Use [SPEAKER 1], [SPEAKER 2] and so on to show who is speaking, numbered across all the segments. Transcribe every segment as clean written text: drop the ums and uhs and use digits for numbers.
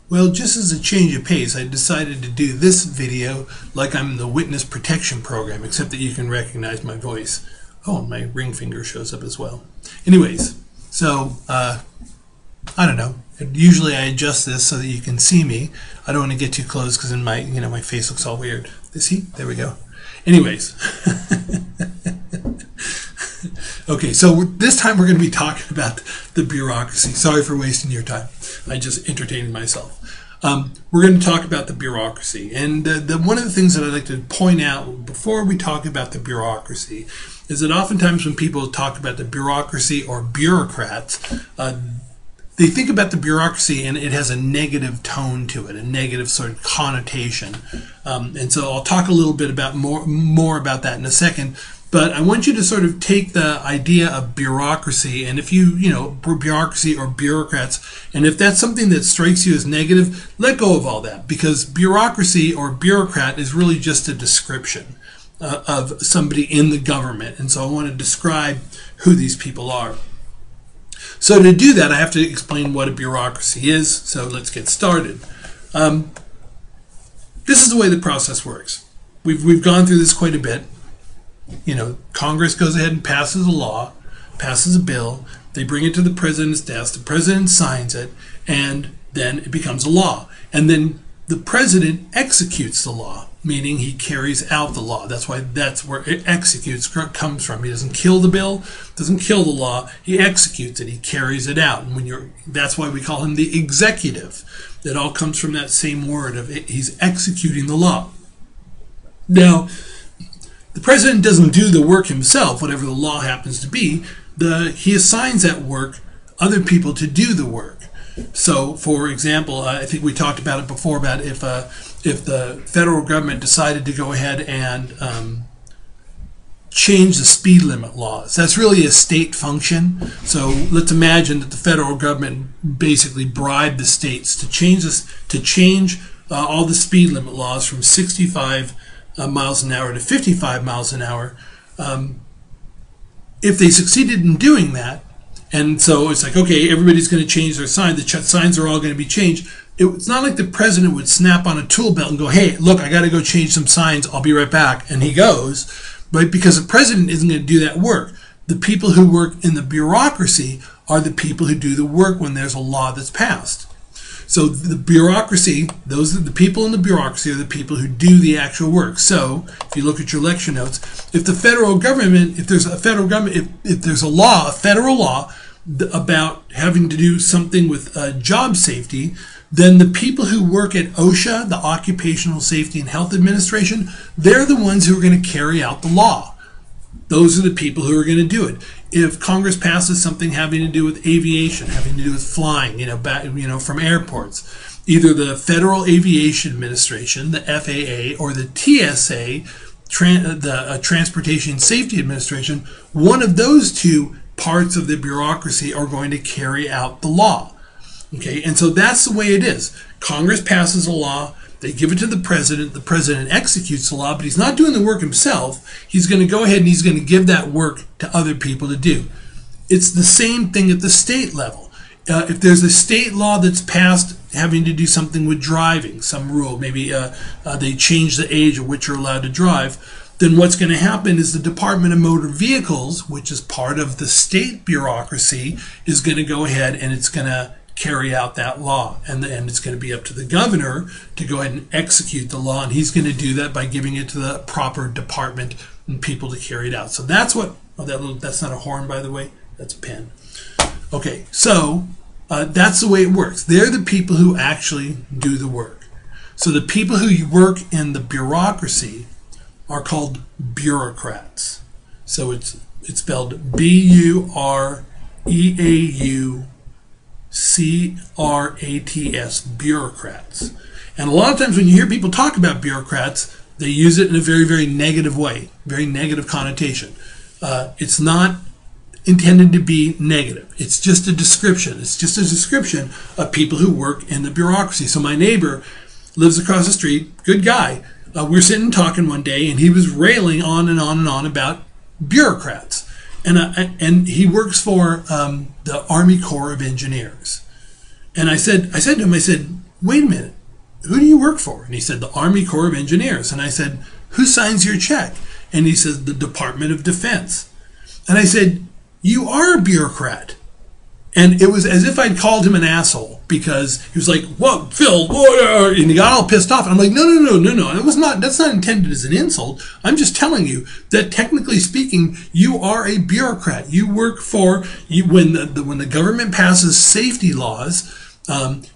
[SPEAKER 1] Well, just as a change of pace, I decided to do this video like I'm in the witness protection program, except that you can recognize my voice. Oh, and my ring finger shows up as well. Anyways, so, I don't know. Usually I adjust this so that you can see me. I don't want to get too close because then my face looks all weird. See? There we go. Anyways. Okay, so this time we're going to be talking about the bureaucracy. Sorry for wasting your time. I just entertained myself. We're going to talk about the bureaucracy. And one of the things that I'd like to point out before we talk about the bureaucracy is that oftentimes when people talk about the bureaucracy or bureaucrats, they think about the bureaucracy and it has a negative tone to it, a negative sort of connotation. And so I'll talk a little bit about more about that in a second. But I want you to sort of take the idea of bureaucracy, and if bureaucracy or bureaucrats, and if that's something that strikes you as negative, let go of all that, because bureaucracy or bureaucrat is really just a description of somebody in the government. And so I want to describe who these people are. So to do that, I have to explain what a bureaucracy is. So let's get started. This is the way the process works. We've gone through this quite a bit. Congress goes ahead and passes a law, passes a bill, they bring it to the president's desk, the president signs it, and then it becomes a law. And then the president executes the law, meaning he carries out the law. That's where it executes comes from. He doesn't kill the bill, doesn't kill the law, he executes it, he carries it out. And that's why we call him the executive. It all comes from that same word of he's executing the law. Now, the president doesn't do the work himself, whatever the law happens to be. He assigns that work other people to do the work. So, for example, I think we talked about it before about if the federal government decided to go ahead and change the speed limit laws. That's really a state function. So let's imagine that the federal government basically bribed the states to change all the speed limit laws from 65 miles an hour to 55 miles an hour. If they succeeded in doing that, and so it's like, okay, everybody's going to change their sign, the signs are all going to be changed. It's not like the president would snap on a tool belt and go, hey, look, I got to go change some signs, I'll be right back, and he goes, right? Because the president isn't going to do that work. The people who work in the bureaucracy are the people who do the work when there's a law that's passed. So the bureaucracy, those are the people in the bureaucracy are the people who do the actual work. So if you look at your lecture notes, if the federal government, if there's a federal government, if there's a law, a federal law about having to do something with job safety, then the people who work at OSHA, the Occupational Safety and Health Administration, they're the ones who are going to carry out the law. Those are the people who are going to do it. If Congress passes something having to do with aviation, having to do with flying, from airports, either the Federal Aviation Administration, the FAA, or the TSA, the Transportation Safety Administration, one of those two parts of the bureaucracy are going to carry out the law. Okay, and so that's the way it is. Congress passes a law, they give it to the president executes the law, but he's not doing the work himself. He's going to go ahead and he's going to give that work to other people to do. It's the same thing at the state level. If there's a state law that's passed having to do something with driving, some rule, maybe they change the age at which you're allowed to drive, then what's going to happen is the Department of Motor Vehicles, which is part of the state bureaucracy, is going to go ahead and it's going to carry out that law, and it's going to be up to the governor to go ahead and execute the law, and he's going to do that by giving it to the proper department and people to carry it out. So that's what, that's not a horn, by the way, that's a pen. Okay, so that's the way it works. They're the people who actually do the work. So the people who work in the bureaucracy are called bureaucrats. So it's spelled B-U-R-E-A-U-C-R-A-T-S, bureaucrats. And a lot of times when you hear people talk about bureaucrats, they use it in a very, very negative way, very negative connotation. It's not intended to be negative. It's just a description. It's just a description of people who work in the bureaucracy. So my neighbor lives across the street, good guy. We were sitting talking one day, and he was railing on and on and on about bureaucrats. And he works for the Army Corps of Engineers. And I said to him, wait a minute, who do you work for? And he said, the Army Corps of Engineers. And I said, who signs your check? And he says, the Department of Defense. And I said, you are a bureaucrat. And it was as if I'd called him an asshole, because he was like, "Whoa, Phil," and he got all pissed off. And I'm like, no. That's not intended as an insult. I'm just telling you that technically speaking, you are a bureaucrat. You work for when the government passes safety laws.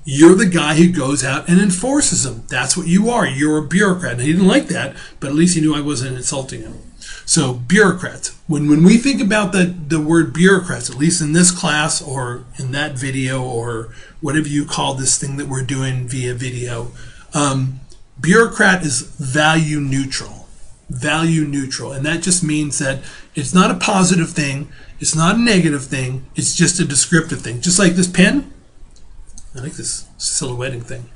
[SPEAKER 1] You're the guy who goes out and enforces them. That's what you are. You're a bureaucrat. And he didn't like that, but at least he knew I wasn't insulting him. So bureaucrats. When we think about the word bureaucrats, at least in this class or in that video or whatever you call this thing that we're doing via video, bureaucrat is value neutral. Value neutral. And that just means that it's not a positive thing. It's not a negative thing. It's just a descriptive thing. Just like this pen. I like this silhouetting thing.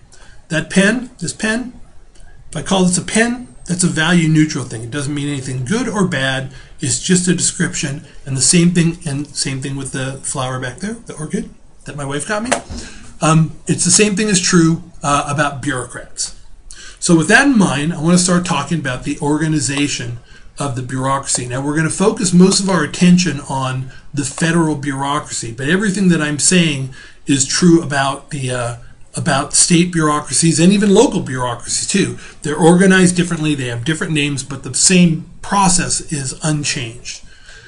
[SPEAKER 1] That pen, this pen, if I call this a pen, that's a value neutral thing. It doesn't mean anything good or bad. It's just a description. And the same thing with the flower back there, the orchid that my wife got me. It's the same thing is true about bureaucrats. So with that in mind, I want to start talking about the organization of the bureaucracy. Now we're going to focus most of our attention on the federal bureaucracy, but everything that I'm saying is true about the about state bureaucracies and even local bureaucracies too. They're organized differently, they have different names, but the same process is unchanged.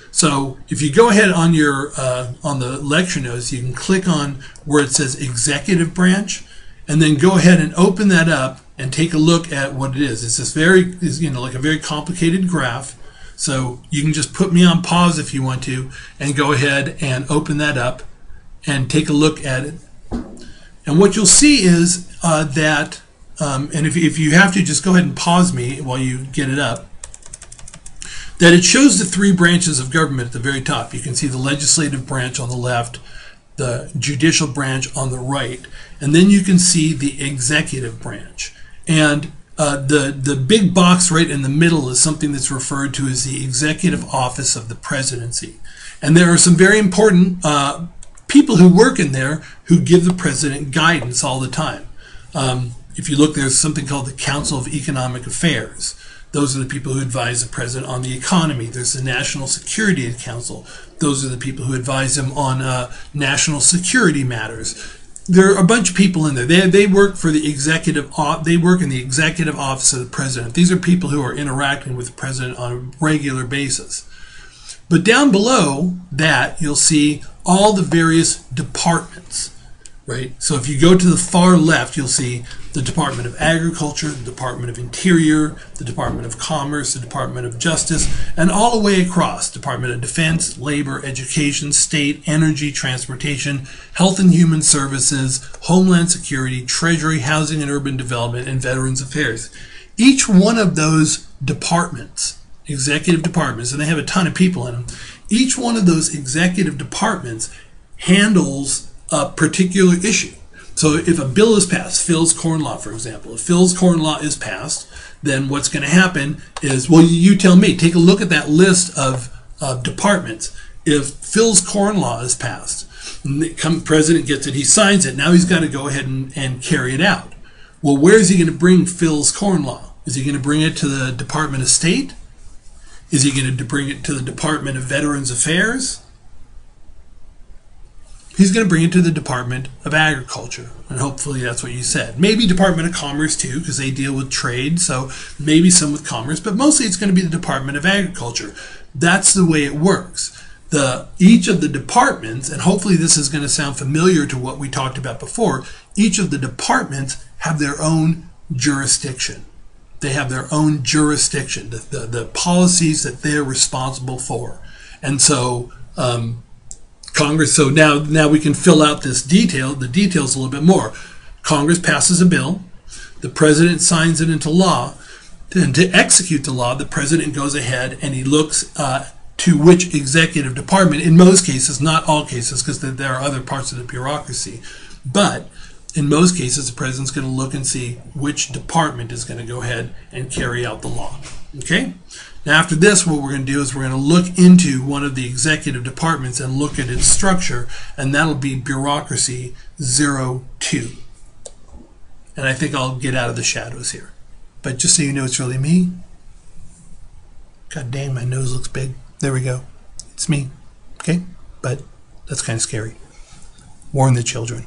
[SPEAKER 1] So if you go ahead on your on the lecture notes, you can click on where it says executive branch, and then go ahead and open that up and take a look at what it is. It's this like a very complicated graph. So you can just put me on pause if you want to, and go ahead and open that up and take a look at it. And what you'll see is that, and if you have to, just go ahead and pause me while you get it up, that it shows the three branches of government at the very top. You can see the legislative branch on the left, the judicial branch on the right, and then you can see the executive branch. And the big box right in the middle is something that's referred to as the executive office of the presidency. And there are some very important people who work in there who give the president guidance all the time. If you look, there's something called the Council of Economic Affairs. Those are the people who advise the president on the economy. There's the National Security Council. Those are the people who advise him on national security matters. There are a bunch of people in there. They work for the executive. They work in the executive office of the president. These are people who are interacting with the president on a regular basis. But down below that, you'll see all the various departments, right? So if you go to the far left, you'll see the Department of Agriculture, the Department of Interior, the Department of Commerce, the Department of Justice, and all the way across, Department of Defense, Labor, Education, State, Energy, Transportation, Health and Human Services, Homeland Security, Treasury, Housing and Urban Development, and Veterans Affairs. Each one of those departments, executive departments, and they have a ton of people in them, each one of those executive departments handles a particular issue. So if a bill is passed, Phil's Corn Law, for example, if Phil's Corn Law is passed, then what's going to happen is, well, you tell me, take a look at that list of departments. If Phil's Corn Law is passed, and the president gets it, he signs it, now he's got to go ahead and carry it out. Well, where is he going to bring Phil's Corn Law? Is he going to bring it to the Department of State? Is he going to bring it to the Department of Veterans Affairs? He's going to bring it to the Department of Agriculture, and hopefully that's what you said. Maybe Department of Commerce too, because they deal with trade, so maybe some with commerce, but mostly it's going to be the Department of Agriculture. That's the way it works. Each of the departments, and hopefully this is going to sound familiar to what we talked about before, each of the departments have their own jurisdiction. They have their own jurisdiction, the policies that they're responsible for. And so Congress, so now we can fill out the details a little bit more. Congress passes a bill, the president signs it into law, then to execute the law, the president goes ahead and he looks to which executive department, in most cases, not all cases, because there are other parts of the bureaucracy, but in most cases, the president's going to look and see which department is going to go ahead and carry out the law. Okay? Now after this, what we're going to do is we're going to look into one of the executive departments and look at its structure, and that'll be Bureaucracy 02. and I think I'll get out of the shadows here. But just so you know, it's really me. God dang, my nose looks big. There we go. It's me. Okay? But that's kind of scary. Warn the children.